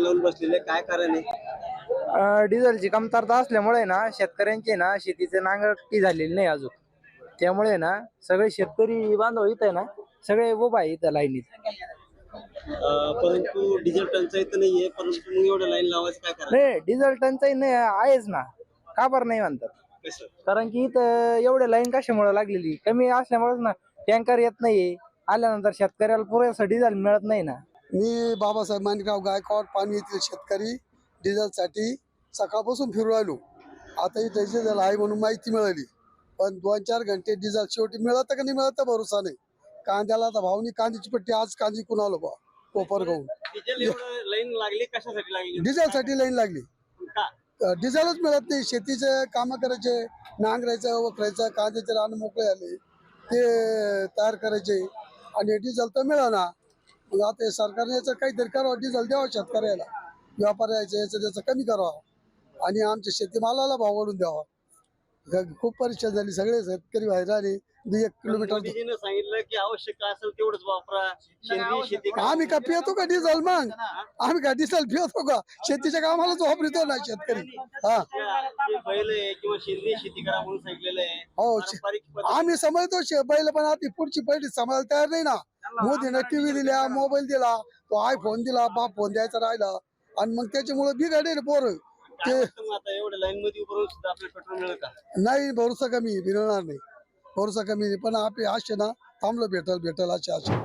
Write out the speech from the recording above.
लावून बसलेले, काय कारण आहे? डिझेलची कमतरता असल्यामुळे ना शेतकऱ्यांची ना शेतीचे नांगरटी झालेली नाही अजून. त्यामुळे ना सगळे शेतकरी बांधव इथं आहे ना सगळे उभा आहे इथं लाईनीत. परंतु डिझेल टंचाई तर नाहीये, परंतु मग एवढं लाईन लावायचं काय कारण? नाही डिझेल टंचाई नाही आहेच ना, का बरं नाही म्हणतात? कसं? कारण की इथं एवढे लाईन कशामुळे लागलेली कमी असल्यामुळेच ना. टँकर येत नाही, आल्यानंतर शेतकऱ्याला पुरेसं डिझेल मिळत नाही ना. मी बाबासाहेब माणगाव गायकवाड पाणी येथील शेतकरी डिझेलसाठी सकाळपासून फिरू राहिलो. आता इथे डिझेल आहे म्हणून माहिती मिळाली, पण 2-4 घंटे डिझेल शेवटी मिळतं का नाही मिळतं भरोसा नाही. कांद्याला आता भावनी कांद्याची पट्टी आज कांदी कुणाला बा कोपर गाऊन डिझेल एवढं लाईन लागली कशासाठी लागली? डिझेलसाठी लाईन लागली. का? डिझेलच मिळत नाही. शेतीचे कामं करायचे, नांगरायचं वखरायचं, कांद्याचे रान मोकळे झाले ते तयार करायचे आणि डिझेल तर मिळाना. मग आता सरकारने याचं काहीतरी करावं, डिझेल द्यावं शेतकऱ्याला, व्यापाऱ्याचं याचं त्याचं कमी करावं आणि आमच्या शेतीमालाला भाव वाढून द्यावा. खूप परेशान झाली, सगळे शेतकरी बाहेर आले. 1 किलोमीटर मोदीजीने सांगितलं की आवश्यक असेल तेवढंच वापरा, सेंद्रिय शेती करा. आम्ही का पियतो का डिझेल? मग आम्ही का डिझेल पियतो का? शेतीच्या कामालाच वापरतो ना शेतकरी. हा जे बैल आहे किंवा सेंद्रिय शेती करा म्हणून सांगितलेलं आहे. हो, पारंपरिक पद्धत- आम्ही समजतो बैल, पण आता पुढची पिढी सांभाळायला तयार नाही ना. मोदीने टीव्ही दिल्या, मोबाईल दिला, तो आयफोन दिला, बाप फोन द्यायचा राहिला आणि मग त्याच्यामुळे बिघडले पोरं. काय वाटतं मग आता एवढ्या लाईन मध्ये उभं राहून सुद्धा आपलं पेट्रोल मिळेल का? नाही, भरोसा कमी मिळणार नाही, भरोसा कमी. पण आपली आशे ना थांबलं भेटल अशी आशा.